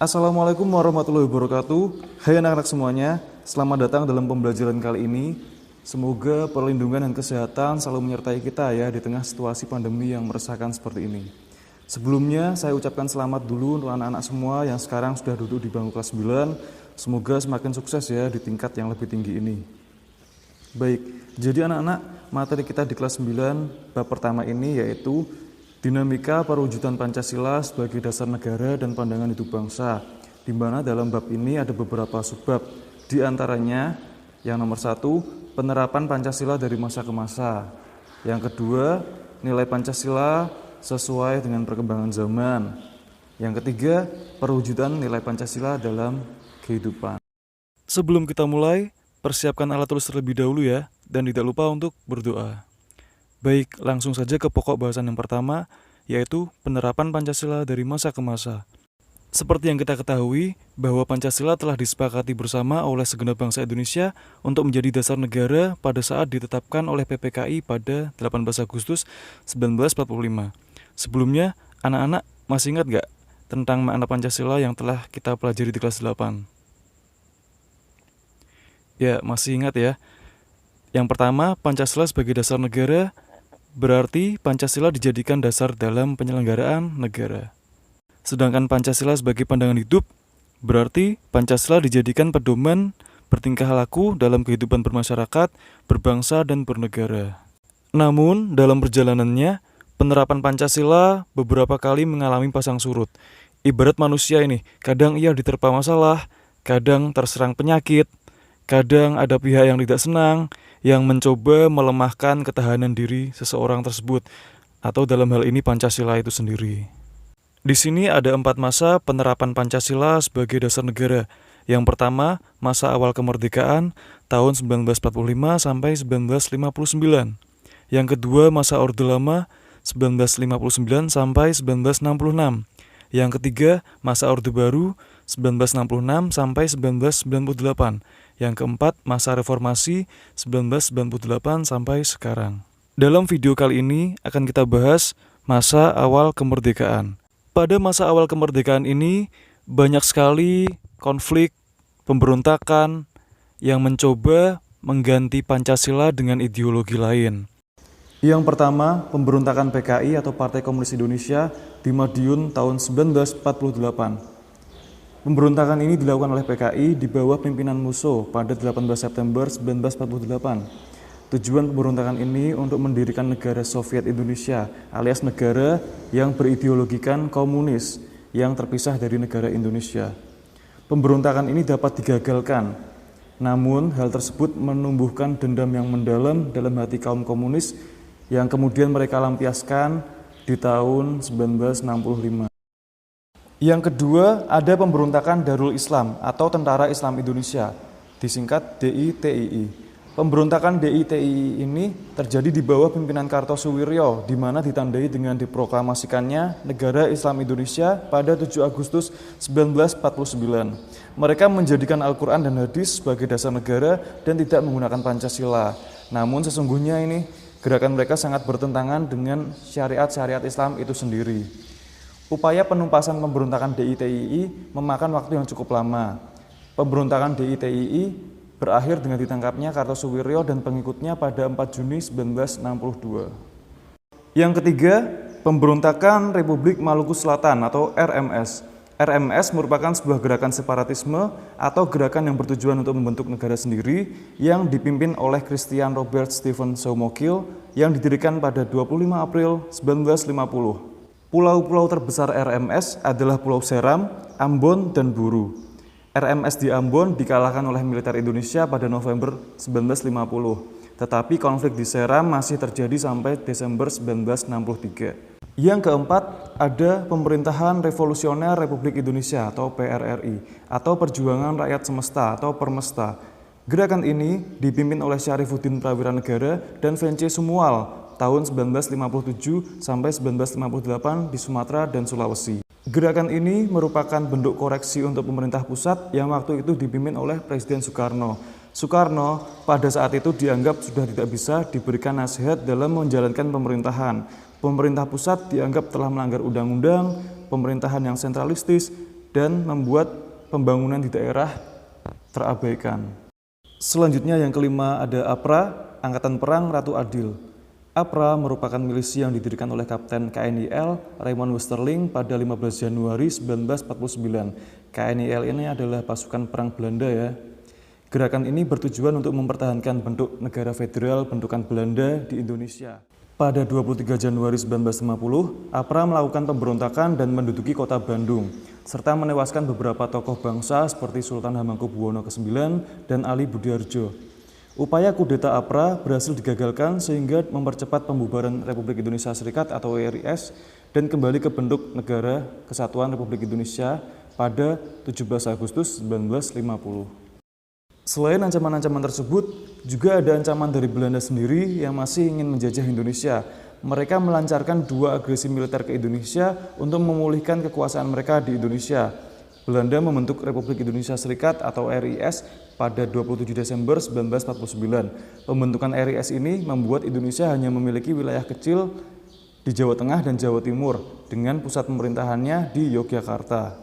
Assalamualaikum warahmatullahi wabarakatuh. Hai anak-anak semuanya, selamat datang dalam pembelajaran kali ini. Semoga perlindungan dan kesehatan selalu menyertai kita ya di tengah situasi pandemi yang meresahkan seperti ini. Sebelumnya saya ucapkan selamat dulu untuk anak-anak semua yang sekarang sudah duduk di bangku kelas 9. Semoga semakin sukses ya di tingkat yang lebih tinggi ini. Baik, jadi anak-anak, materi kita di kelas 9 bab pertama ini yaitu dinamika perwujudan Pancasila sebagai dasar negara dan pandangan hidup bangsa, di mana dalam bab ini ada beberapa subbab. Di antaranya, yang nomor 1, penerapan Pancasila dari masa ke masa. Yang kedua, nilai Pancasila sesuai dengan perkembangan zaman. Yang ketiga, perwujudan nilai Pancasila dalam kehidupan. Sebelum kita mulai, persiapkan alat tulis terlebih dahulu ya, dan tidak lupa untuk berdoa. Baik, langsung saja ke pokok bahasan yang pertama, yaitu penerapan Pancasila dari masa ke masa. Seperti yang kita ketahui, bahwa Pancasila telah disepakati bersama oleh segenap bangsa Indonesia untuk menjadi dasar negara pada saat ditetapkan oleh PPKI pada 18 Agustus 1945. Sebelumnya, anak-anak masih ingat gak tentang makna Pancasila yang telah kita pelajari di kelas 8? Ya, masih ingat ya. Yang pertama, Pancasila sebagai dasar negara berarti Pancasila dijadikan dasar dalam penyelenggaraan negara. Sedangkan Pancasila sebagai pandangan hidup berarti Pancasila dijadikan pedoman bertingkah laku dalam kehidupan bermasyarakat, berbangsa, dan bernegara. Namun, dalam perjalanannya, penerapan Pancasila beberapa kali mengalami pasang surut. Ibarat manusia ini, kadang ia diterpa masalah, kadang terserang penyakit, kadang ada pihak yang tidak senang, yang mencoba melemahkan ketahanan diri seseorang tersebut, atau dalam hal ini Pancasila itu sendiri. Di sini ada 4 masa penerapan Pancasila sebagai dasar negara. Yang pertama, masa awal kemerdekaan tahun 1945 sampai 1959. Yang kedua, masa Orde Lama 1959 sampai 1966. Yang ketiga, masa Orde Baru 1966 sampai 1998. Yang keempat, masa reformasi 1998 sampai sekarang. Dalam video kali ini akan kita bahas masa awal kemerdekaan. Pada masa awal kemerdekaan ini banyak sekali konflik, pemberontakan yang mencoba mengganti Pancasila dengan ideologi lain. Yang pertama, pemberontakan PKI atau Partai Komunis Indonesia di Madiun tahun 1948. Pemberontakan ini dilakukan oleh PKI di bawah pimpinan Musso pada 18 September 1948. Tujuan pemberontakan ini untuk mendirikan negara Soviet Indonesia alias negara yang berideologikan komunis yang terpisah dari negara Indonesia. Pemberontakan ini dapat digagalkan, namun hal tersebut menumbuhkan dendam yang mendalam dalam hati kaum komunis yang kemudian mereka lampiaskan di tahun 1965. Yang kedua, ada pemberontakan Darul Islam atau Tentara Islam Indonesia, disingkat DITII. Pemberontakan DITII ini terjadi di bawah pimpinan Kartosuwiryo, di mana ditandai dengan diproklamasikannya Negara Islam Indonesia pada 7 Agustus 1949. Mereka menjadikan Al-Quran dan Hadis sebagai dasar negara dan tidak menggunakan Pancasila. Namun sesungguhnya ini gerakan mereka sangat bertentangan dengan syariat-syariat Islam itu sendiri. Upaya penumpasan pemberontakan DITII memakan waktu yang cukup lama. Pemberontakan DITII berakhir dengan ditangkapnya Kartosuwiryo dan pengikutnya pada 4 Juni 1962. Yang ketiga, pemberontakan Republik Maluku Selatan atau RMS. RMS merupakan sebuah gerakan separatisme atau gerakan yang bertujuan untuk membentuk negara sendiri yang dipimpin oleh Christian Robert Stephen Soumogil yang didirikan pada 25 April 1950. Pulau-pulau terbesar RMS adalah Pulau Seram, Ambon, dan Buru. RMS di Ambon dikalahkan oleh militer Indonesia pada November 1950, tetapi konflik di Seram masih terjadi sampai Desember 1963. Yang keempat, ada Pemerintahan Revolusioner Republik Indonesia atau PRRI, atau Perjuangan Rakyat Semesta atau Permesta. Gerakan ini dipimpin oleh Syarifuddin Prawiranegara dan VNC Sumual tahun 1957 sampai 1958 di Sumatera dan Sulawesi. Gerakan ini merupakan bentuk koreksi untuk pemerintah pusat yang waktu itu dipimpin oleh Presiden Soekarno. Soekarno pada saat itu dianggap sudah tidak bisa diberikan nasihat dalam menjalankan pemerintahan. Pemerintah pusat dianggap telah melanggar undang-undang, pemerintahan yang sentralistis, dan membuat pembangunan di daerah terabaikan. Selanjutnya yang kelima ada APRA, Angkatan Perang Ratu Adil. APRA merupakan milisi yang didirikan oleh Kapten KNIL Raymond Westerling pada 15 Januari 1949. KNIL ini adalah pasukan perang Belanda ya. Gerakan ini bertujuan untuk mempertahankan bentuk negara federal bentukan Belanda di Indonesia. Pada 23 Januari 1950, APRA melakukan pemberontakan dan menduduki kota Bandung, serta menewaskan beberapa tokoh bangsa seperti Sultan Hamengkubuwono ke-9 dan Ali Budiarjo. Upaya kudeta APRA berhasil digagalkan sehingga mempercepat pembubaran Republik Indonesia Serikat atau RIS dan kembali ke bentuk Negara Kesatuan Republik Indonesia pada 17 Agustus 1950. Selain ancaman-ancaman tersebut, juga ada ancaman dari Belanda sendiri yang masih ingin menjajah Indonesia. Mereka melancarkan 2 agresi militer ke Indonesia untuk memulihkan kekuasaan mereka di Indonesia. Belanda membentuk Republik Indonesia Serikat atau RIS pada 27 Desember 1949. Pembentukan RIS ini membuat Indonesia hanya memiliki wilayah kecil di Jawa Tengah dan Jawa Timur dengan pusat pemerintahannya di Yogyakarta.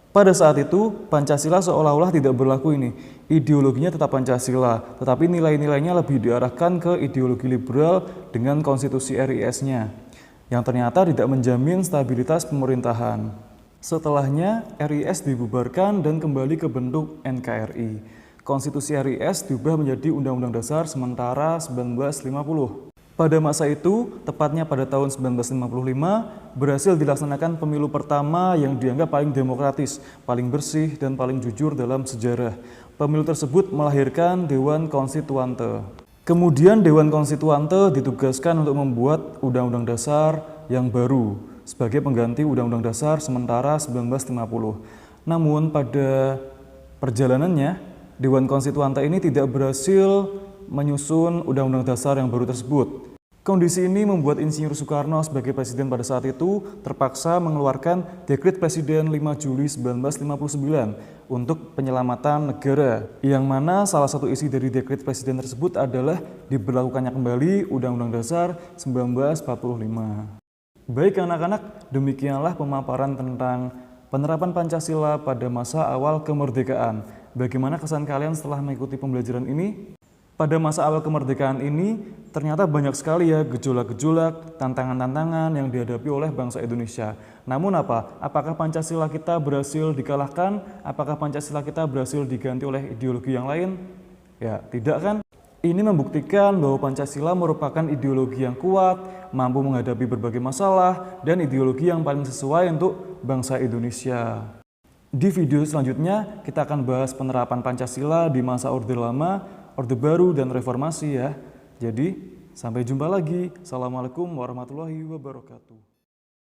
Pada saat itu, Pancasila seolah-olah tidak berlaku ini. Ideologinya tetap Pancasila, tetapi nilai-nilainya lebih diarahkan ke ideologi liberal dengan konstitusi RIS-nya, yang ternyata tidak menjamin stabilitas pemerintahan. Setelahnya, RIS dibubarkan dan kembali ke bentuk NKRI. Konstitusi RIS diubah menjadi Undang-Undang Dasar sementara 1950. Pada masa itu, tepatnya pada tahun 1955, berhasil dilaksanakan pemilu pertama yang dianggap paling demokratis, paling bersih, dan paling jujur dalam sejarah. Pemilu tersebut melahirkan Dewan Konstituante. Kemudian Dewan Konstituante ditugaskan untuk membuat Undang-Undang Dasar yang baru sebagai pengganti Undang-Undang Dasar sementara 1950. Namun pada perjalanannya, Dewan Konstituante ini tidak berhasil menyusun Undang-Undang Dasar yang baru tersebut. Kondisi ini membuat Insinyur Soekarno sebagai presiden pada saat itu terpaksa mengeluarkan Dekret Presiden 5 Juli 1959 untuk penyelamatan negara, yang mana salah satu isi dari Dekret Presiden tersebut adalah diberlakukannya kembali Undang-Undang Dasar 1945. Baik anak-anak, demikianlah pemaparan tentang penerapan Pancasila pada masa awal kemerdekaan. Bagaimana kesan kalian setelah mengikuti pembelajaran ini? Pada masa awal kemerdekaan ini, ternyata banyak sekali ya gejolak-gejolak, tantangan-tantangan yang dihadapi oleh bangsa Indonesia. Namun apa? Apakah Pancasila kita berhasil dikalahkan? Apakah Pancasila kita berhasil diganti oleh ideologi yang lain? Ya, tidak kan? Ini membuktikan bahwa Pancasila merupakan ideologi yang kuat, mampu menghadapi berbagai masalah, dan ideologi yang paling sesuai untuk bangsa Indonesia. Di video selanjutnya, kita akan bahas penerapan Pancasila di masa Orde Lama, Orde Baru, dan Reformasi ya. Jadi, sampai jumpa lagi. Assalamualaikum warahmatullahi wabarakatuh.